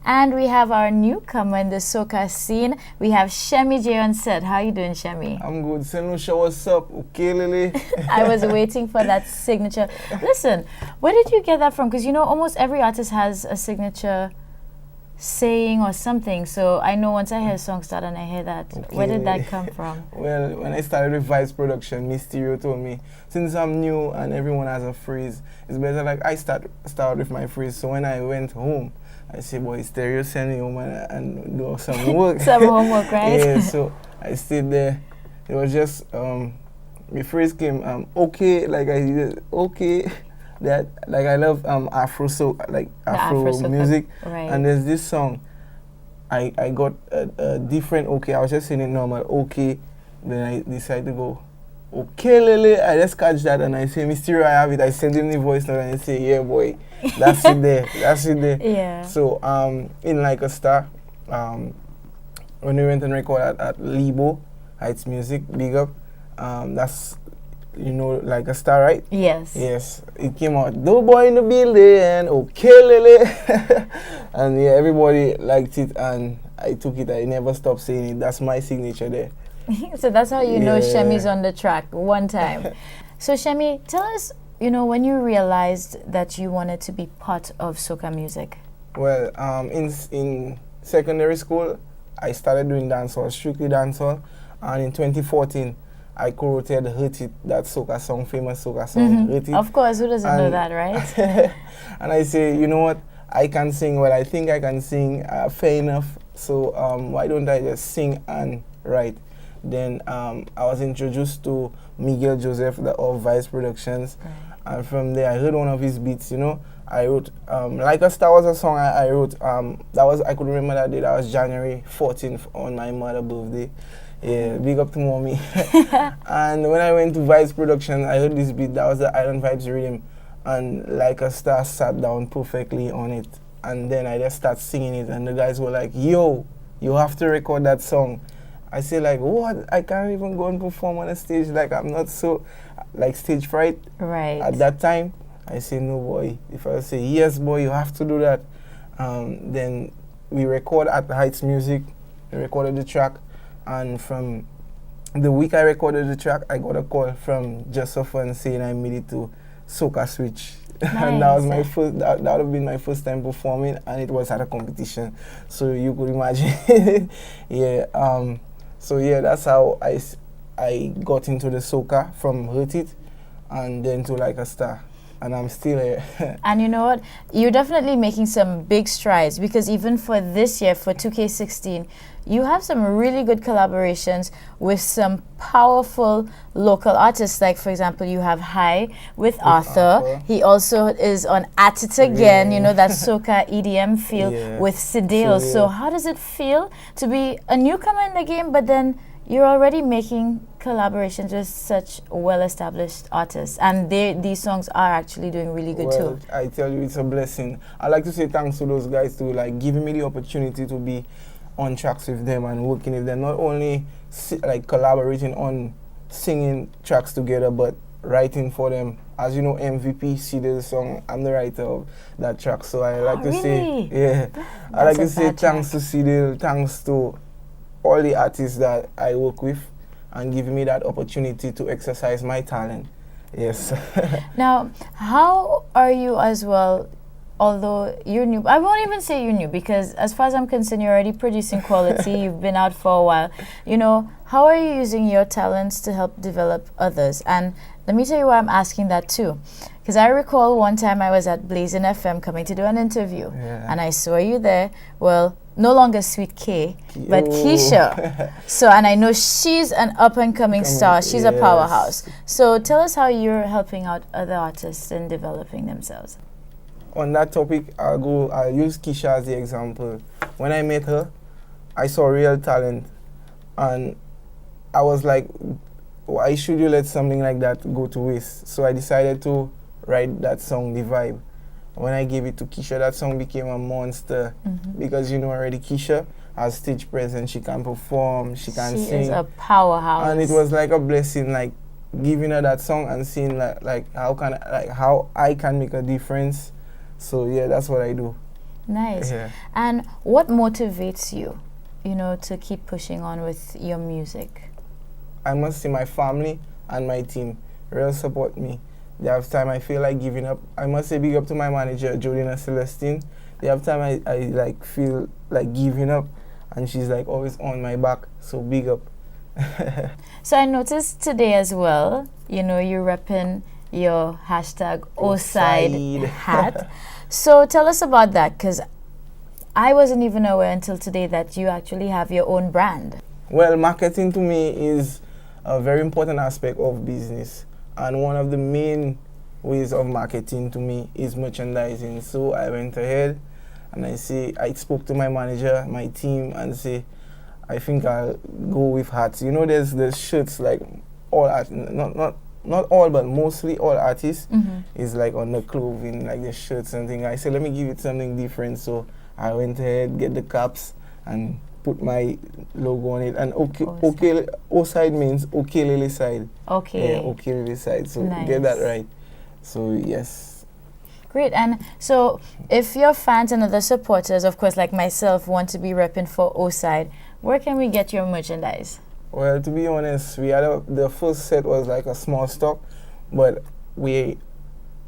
And we have our newcomer in the soca scene. We have Shemi J on set. How you doing, Shemi? I'm good. Senusha, what's up? Okay, Lily. I was waiting for that signature. Listen, where did you get that from? Because you know, almost every artist has a signature saying or something. So I know once I hear a song start and I hear that. Okay. Where did that come from? Well, when I started with Vibes Production, Mysterio told me, since I'm new and everyone has a phrase, it's better like I start with my phrase. So when I went home, I said, boy, Stereo, send me home and do some work. Some homework, right? Yeah, so I stayed there. It was just, the phrase came, okay, like I did, okay. That, like I love Afro, so like Afro music. Right. And there's this song, I got a different okay. I was just saying it normal, okay. Then I decided to go, okay, Lele. I just catch that and I say, Mysterio, I have it. I send him the voice note and I say, yeah, boy, that's it there. That's it there. Yeah. So, in Like a Star, when we went and recorded at Libo, Heights Music, big up, that's, you know, Like a Star, right? Yes. Yes. It came out, no boy in the building, okay, Lele. And yeah, everybody liked it and I took it. I never stopped saying it. That's my signature there. So that's how you know Yeah. Shemi's on the track one time. So Shemi, tell us, you know, when you realized that you wanted to be part of soca music. Well, in secondary school, I started doing dancehall, strictly dancehall, and in 2014, I co-wrote Hurt It, that soca song, famous soca song, Hurt It. Of course, who doesn't know that, right? And I say, you know what, I can sing, well, I think I can sing fair enough, so why don't I just sing and write? Then I was introduced to Miguel Joseph of Vice Productions, and from there I heard one of his beats, you know. I wrote, Like a Star was a song I wrote, I could remember that day, that was January 14th on my mother's birthday. Yeah, big up to mommy. And when I went to Vibes Production, I heard this beat, that was the Island Vibes rhythm, and Like a Star sat down perfectly on it. And then I just started singing it, and the guys were like, yo, you have to record that song. I say like, what? I can't even go and perform on a stage, like I'm not so, like stage fright. Right. At that time, I say, no boy. If I say, yes boy, you have to do that. Then we record at the Heights Music, we recorded the track, and from the week I recorded the track, I got a call from Just So Fun saying I made it to Soca Switch. Nice. And that was my first, that would have been my first time performing, and it was at a competition. So you could imagine. Yeah. So yeah, that's how I got into the soca, from Hurt It and then to Like a Star. And I'm still here. And you know what? You're definitely making some big strides, because even for this year, for 2K16, you have some really good collaborations with some powerful local artists. Like, for example, you have High with Arthur. He also is on At It Again, you know, that soca EDM feel with Sidale. So how does it feel to be a newcomer in the game, but then you're already making collaborations with such well-established artists, and these songs are actually doing really good too? I tell you, it's a blessing. I like to say thanks to those guys too, like giving me the opportunity to be on tracks with them and working with them. Not only like collaborating on singing tracks together, but writing for them. As you know, MVP, Sidale song, I'm the writer of that track. So I like to say, I like to say thanks to Sidale, thanks to all the artists that I work with, and giving me that opportunity to exercise my talent. Yes. Now, how are you as well, although you're new? I won't even say you're new, because as far as I'm concerned, you're already producing quality. You've been out for a while. You know, how are you using your talents to help develop others? And let me tell you why I'm asking that too. Because I recall one time I was at Blazing FM coming to do an interview, and I saw you there. Well, no longer Sweet K, but Keisha. So, and I know she's an up-and-coming star. She's a powerhouse. So tell us how you're helping out other artists in developing themselves. On that topic, I'll use Keisha as the example. When I met her, I saw real talent, and I was like, why should you let something like that go to waste? So I decided to write that song, The Vibe. When I gave it to Keisha, that song became a monster, because you know already Keisha has stage presence, she can perform, she can sing. She is a powerhouse. And it was like a blessing, like giving her that song and seeing how I can make a difference. So yeah, that's what I do. Nice. Yeah. And what motivates you, to keep pushing on with your music? I must say my family and my team really support me. There have time I feel like giving up. I must say big up to my manager, Jolina Celestine. There have time I like feel like giving up, and she's like always on my back. So big up. So I noticed today as well, you're repping your hashtag Oside Oside. hat. So tell us about that, because I wasn't even aware until today that you actually have your own brand. Well, marketing to me is a very important aspect of business, and one of the main ways of marketing to me is merchandising. So I went ahead and I spoke to my manager, my team, and say, I think I'll go with hats. There's shirts like all art, not all, but mostly all artists is like on the clothing, like the shirts and things. I said, let me give it something different. So I went ahead, get the caps, and put my logo on it. And okay, O-side means okay lily side. Okay. Yeah, okay lily side. So Nice. get that right. So yes. Great. And so if your fans and other supporters, of course, like myself, want to be repping for O-side, where can we get your merchandise? Well, to be honest, we had the first set was like a small stock, but we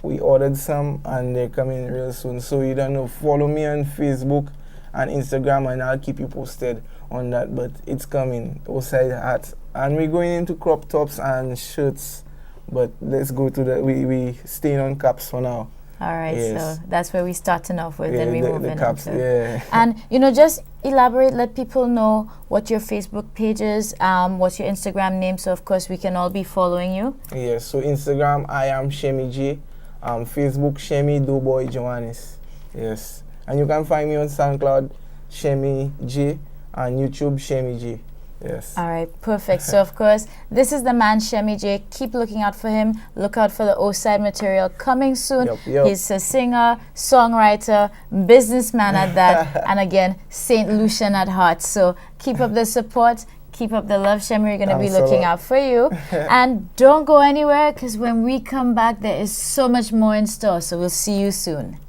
ordered some and they're coming real soon. So you don't know, follow me on Facebook and Instagram, and I'll keep you posted on that. But it's coming, O-side hats, and we're going into crop tops and shirts. But let's go to we staying on caps for now. All right, Yes. so that's where we're starting off with, Yeah, and we the moving caps, into. yeah. And just elaborate, let people know what your Facebook page is, what's your Instagram name, so of course we can all be following you. Yes, so Instagram, I am Shemi J. Facebook, Shemi Doughboy Johannes. Yes. And you can find me on SoundCloud, Shemi J, and YouTube, Shemi J. Yes. All right, perfect. So of course, this is the man Shemi J. Keep looking out for him. Look out for the O-side material coming soon. Yep. He's a singer, songwriter, businessman at that, and again, St. Lucian at heart. So keep up the support. Keep up the love, Shemi. We're going to be Thanks a looking lot. out for you. And don't go anywhere, because when we come back, there is so much more in store. So we'll see you soon.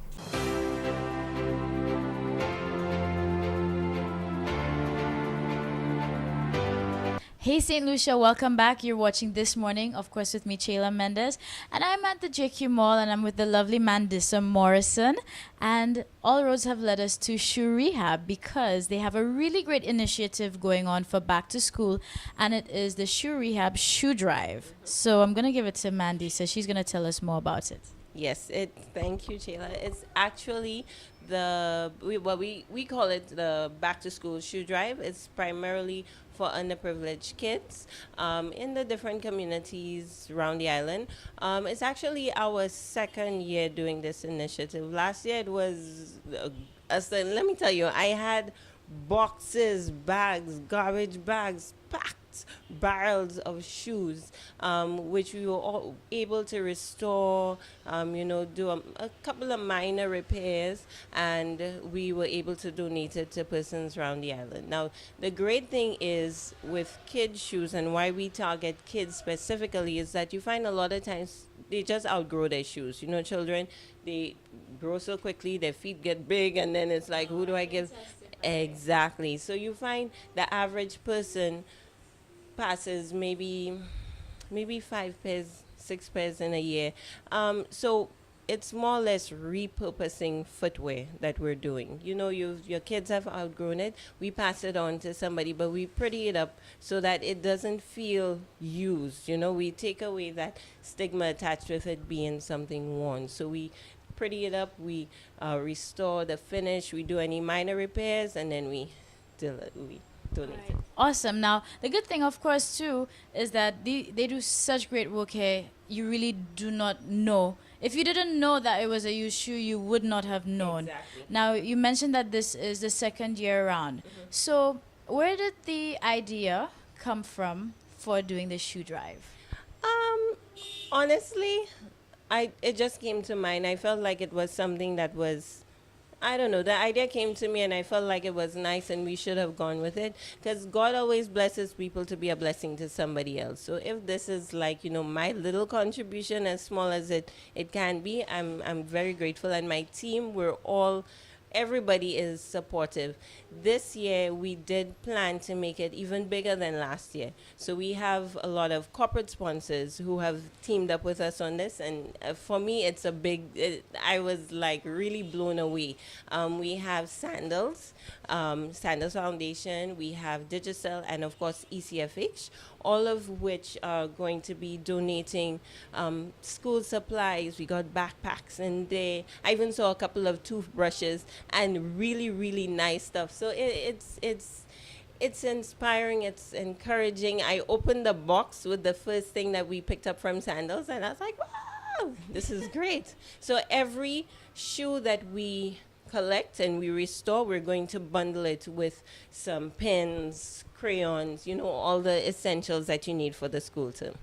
Hey St. Lucia, welcome back. You're watching This Morning, of course, with me, Chayla Mendez. And I'm at the JQ Mall, and I'm with the lovely Mandissa Morrison. And all roads have led us to Shoe Rehab, because they have a really great initiative going on for back to school, and it is the Shoe Rehab Shoe Drive. So I'm going to give it to Mandissa. She's going to tell us more about it. Yes, thank you, Chayla. It's actually we call it the back to school shoe drive. It's primarily for underprivileged kids in the different communities around the island. It's actually our second year doing this initiative. Last year it was, let me tell you, I had boxes, bags, garbage bags, packed barrels of shoes, which we were all able to restore, do a couple of minor repairs, and we were able to donate it to persons around the island. Now, the great thing is with kids' shoes, and why we target kids specifically, is that you find a lot of times they just outgrow their shoes. Children, they grow so quickly, their feet get big, and then it's like, who do I give? Exactly. So you find the average person passes maybe 5 pairs, 6 pairs in a year. So it's more or less repurposing footwear that we're doing. Your kids have outgrown it. We pass it on to somebody, but we pretty it up so that it doesn't feel used. We take away that stigma attached with it being something worn. So we pretty it up, we restore the finish, we do any minor repairs, and then we donate it. Awesome. Now, the good thing, of course, too, is that they do such great work here. You really do not know. If you didn't know that it was a used shoe, you would not have known. Exactly. Now, you mentioned that this is the second year around. So, where did the idea come from for doing the shoe drive? Honestly, it just came to mind. I felt like it was something that was, I don't know, the idea came to me and I felt like it was nice and we should have gone with it, because God always blesses people to be a blessing to somebody else. So if this is like, my little contribution, as small as it can be, I'm very grateful. And my team, we're all everybody is supportive. This year, we did plan to make it even bigger than last year. So we have a lot of corporate sponsors who have teamed up with us on this. And for me, it's a I was like really blown away. We have Sandals Foundation, we have Digicel, and of course, ECFH, all of which are going to be donating school supplies. We got backpacks in there. I even saw a couple of toothbrushes and really, really nice stuff. So it's inspiring. It's encouraging. I opened the box with the first thing that we picked up from Sandals, and I was like, wow, this is great. So every shoe that we collect and we restore, we're going to bundle it with some pens, crayons, all the essentials that you need for the school term.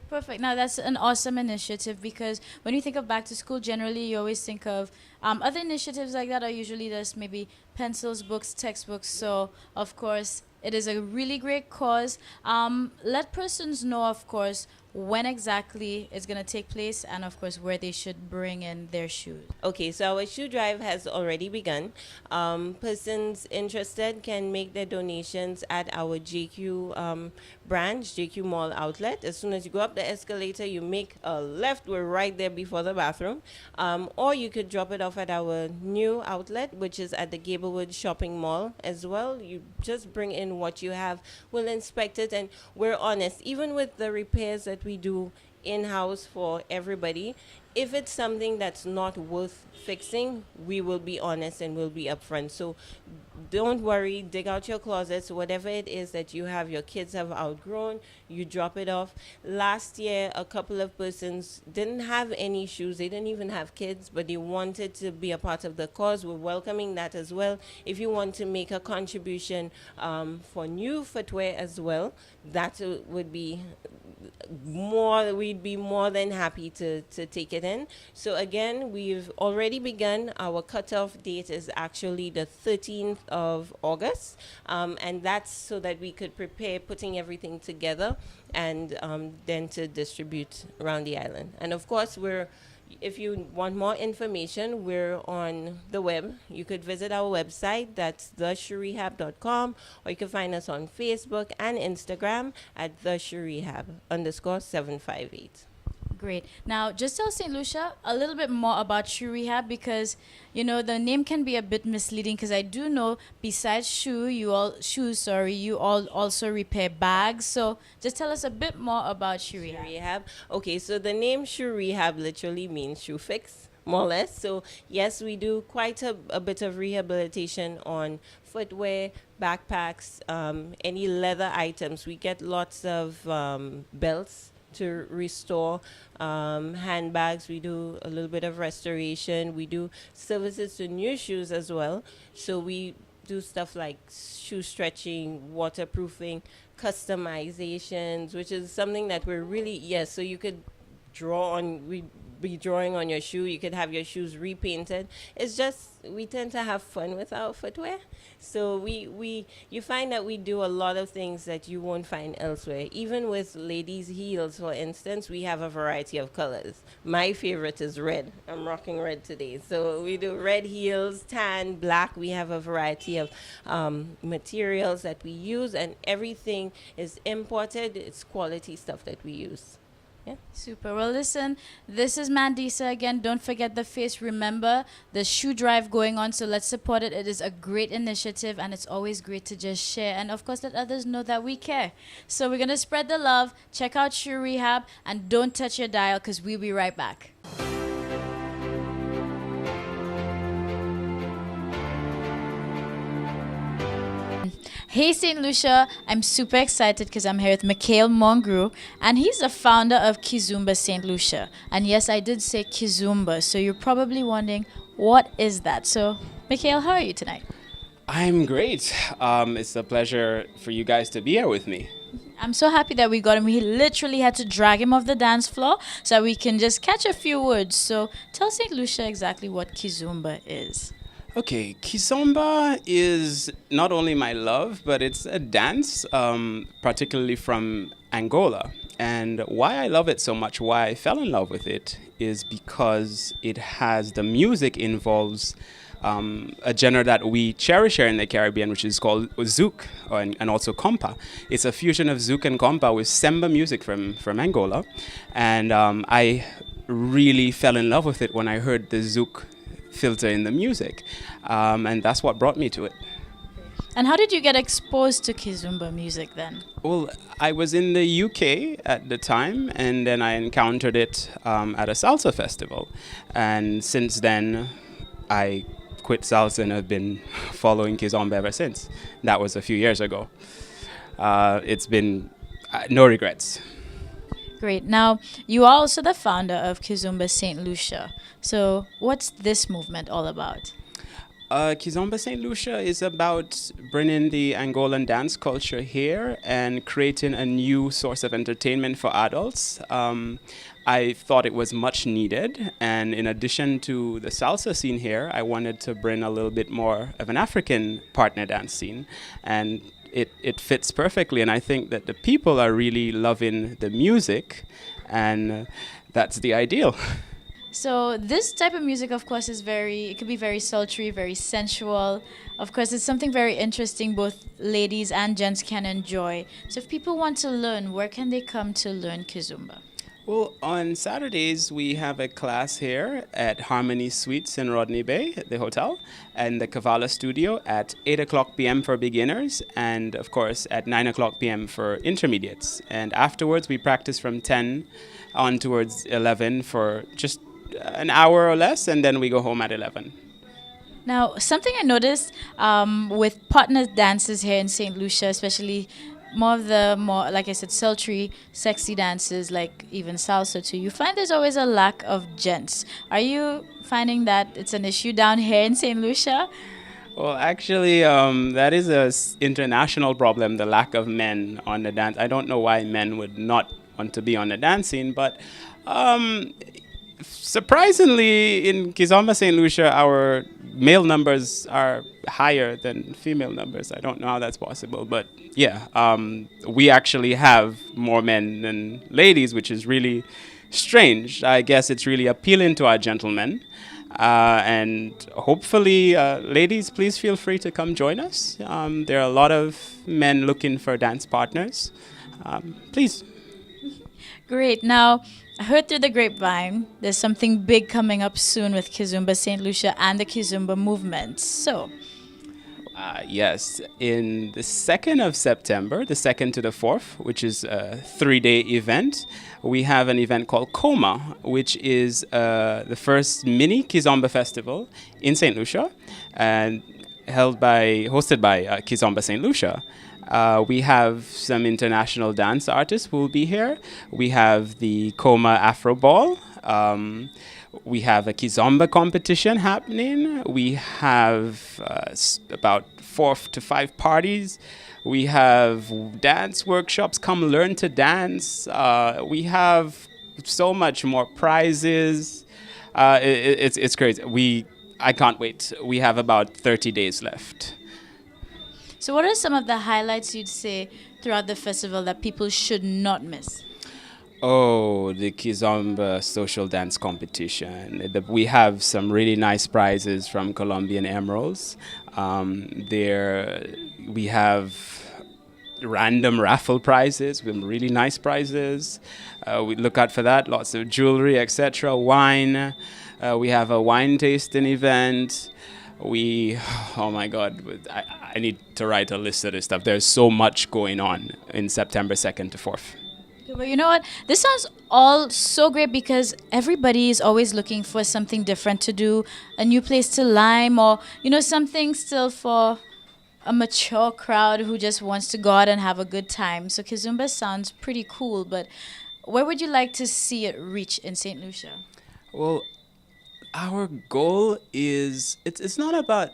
Perfect. Now that's an awesome initiative because when you think of back to school, generally you always think of other initiatives like that are usually just maybe pencils, books, textbooks. So of course it is a really great cause. Let persons know, of course, when exactly it's going to take place and of course where they should bring in their shoes. Okay, so our shoe drive has already begun. Persons interested can make their donations at our JQ branch, JQ Mall outlet. As soon as you go up the escalator, you make a left. We're right there before the bathroom. Or you could drop it off at our new outlet, which is at the Gablewood Shopping Mall as well. You just bring in what you have. We'll inspect it, and we're honest. Even with the repairs that we do in-house for everybody, if it's something that's not worth fixing, we will be honest and we'll be upfront. So don't worry, dig out your closets, whatever it is that you have, your kids have outgrown, you drop it off. Last year, a couple of persons didn't have any shoes. They didn't even have kids, but they wanted to be a part of the cause. We're welcoming that as well. If you want to make a contribution for new footwear as well, that would be we'd be more than happy to take it in. So again, we've already begun. Our cutoff date is actually the 13th of August, and that's so that we could prepare putting everything together and then to distribute around the island. And of course, if you want more information, we're on the web. You could visit our website, that's theshoerehab.com, or you can find us on Facebook and Instagram at theshoerehab_758. Great. Now, just tell St. Lucia a little bit more about Shoe Rehab because, the name can be a bit misleading because I do know besides you all also repair bags. So just tell us a bit more about Shoe Rehab. Okay, so the name Shoe Rehab literally means shoe fix, more or less. So yes, we do quite a bit of rehabilitation on footwear, backpacks, any leather items. We get lots of belts to restore, handbags. We do a little bit of restoration. We do services to new shoes as well. So we do stuff like shoe stretching, waterproofing, customizations, which is something that we're really, so you could we'd be drawing on your shoe. You could have your shoes repainted. It's just, we tend to have fun with our footwear. So you find that we do a lot of things that you won't find elsewhere. Even with ladies' heels, for instance, we have a variety of colors. My favorite is red. I'm rocking red today. So we do red heels, tan, black. We have a variety of materials that we use, and everything is imported. It's quality stuff that we use. Yeah. Super. Well, listen, this is Mandisa again. Don't forget the face. Remember the shoe drive going on, so let's support it. It is a great initiative, and it's always great to just share and, of course, let others know that we care. So we're going to spread the love. Check out Shoe Rehab, and don't touch your dial because we'll be right back. Hey St. Lucia, I'm super excited because I'm here with Mikhail Mongru, and he's the founder of Kizumba St. Lucia. And yes, I did say Kizumba, so you're probably wondering, what is that? So, Mikhail, how are you tonight? I'm great. It's a pleasure for you guys to be here with me. I'm so happy that we got him. We literally had to drag him off the dance floor so that we can just catch a few words. So, tell St. Lucia exactly what Kizumba is. Okay, Kizomba is not only my love, but it's a dance, particularly from Angola. And why I love it so much, why I fell in love with it, is because it has the music involves a genre that we cherish here in the Caribbean, which is called zouk and also compa. It's a fusion of zouk and compa with semba music from Angola. And I really fell in love with it when I heard the zouk filter in the music. And that's what brought me to it. And how did you get exposed to Kizomba music then? Well, I was in the UK at the time, and then I encountered it at a salsa festival. And since then, I quit salsa and have been following Kizomba ever since. That was a few years ago. It's been no regrets. Great. Now, you are also the founder of Kizomba St. Lucia. So, what's this movement all about? Kizomba St. Lucia is about bringing the Angolan dance culture here and creating a new source of entertainment for adults. I thought it was much needed, and in addition to the salsa scene here, I wanted to bring a little bit more of an African partner dance scene, and it fits perfectly, and I think that the people are really loving the music, and that's the ideal. So this type of music, of course, it could be very sultry, very sensual. Of course, it's something very interesting both ladies and gents can enjoy. So if people want to learn, where can they come to learn Kizomba? Well, on Saturdays, we have a class here at Harmony Suites in Rodney Bay, at the hotel, and the Kavala Studio at 8 o'clock p.m. for beginners, and of course at 9 o'clock p.m. for intermediates. And afterwards, we practice from 10 on towards 11 for just an hour or less, and then we go home at 11. Now, something I noticed with partner dances here in St. Lucia, especially more, like I said, sultry, sexy dances, like even salsa too, you find there's always a lack of gents. Are you finding that it's an issue down here in St. Lucia? Well, actually, that is a international problem, the lack of men on the dance. I don't know why men would not want to be on the dance scene, but surprisingly, in Kizomba St. Lucia, our male numbers are higher than female numbers. I don't know how that's possible, but yeah, we actually have more men than ladies, which is really strange. I guess it's really appealing to our gentlemen. And hopefully, ladies, please feel free to come join us. There are a lot of men looking for dance partners. Please. Great. Now, I heard through the grapevine there's something big coming up soon with Kizomba St. Lucia and the Kizomba movement. So, yes, in the 2nd of September, the 2nd to the 4th, which is a 3-day event, we have an event called Coma, which is the first mini Kizomba festival in St. Lucia, and hosted by Kizomba St. Lucia. We have some international dance artists who will be here. We have the Coma Afro Ball. We have a Kizomba competition happening. We have about 4 to 5 parties. We have dance workshops. Come learn to dance. We have so much more prizes. It's crazy. I can't wait. We have about 30 days left. So what are some of the highlights you'd say throughout the festival that people should not miss? Oh, the Kizomba social dance competition. We have some really nice prizes from Colombian Emeralds. We have random raffle prizes with really nice prizes. We look out for that. Lots of jewelry, etc. Wine. We have a wine tasting event. Oh my God, I need to write a list of this stuff. There's so much going on in September 2nd to 4th. But you know what? This sounds all so great because everybody is always looking for something different to do, a new place to lime, or, something still for a mature crowd who just wants to go out and have a good time. So Kizomba sounds pretty cool, but where would you like to see it reach in St. Lucia? Well, our goal is, it's not about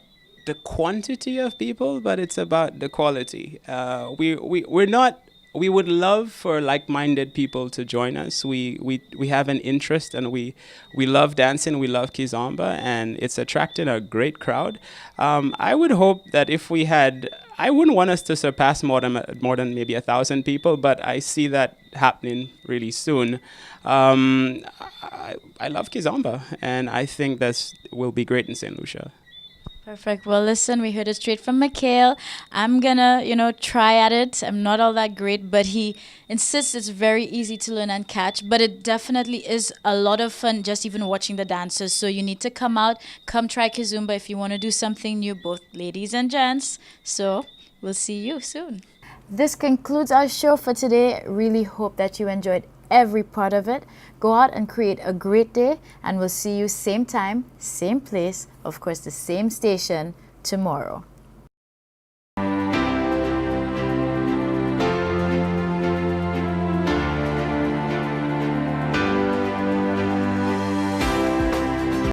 the quantity of people, but it's about the quality. We're not we would love for like-minded people to join us. We have an interest, and we love dancing. We love Kizomba, and it's attracting a great crowd. I would hope that if we had, I wouldn't want us to surpass more than maybe 1,000 people, but I see that happening really soon. I love Kizomba, and I think that will be great in St. Lucia. Perfect. Well, listen, we heard it straight from Mikhail. I'm gonna, try at it. I'm not all that great, but he insists it's very easy to learn and catch. But it definitely is a lot of fun just even watching the dancers. So you need to come out, come try Kizumba if you want to do something new, both ladies and gents. So we'll see you soon. This concludes our show for today. Really hope that you enjoyed every part of it. Go out and create a great day, and we'll see you same time, same place, of course, the same station tomorrow.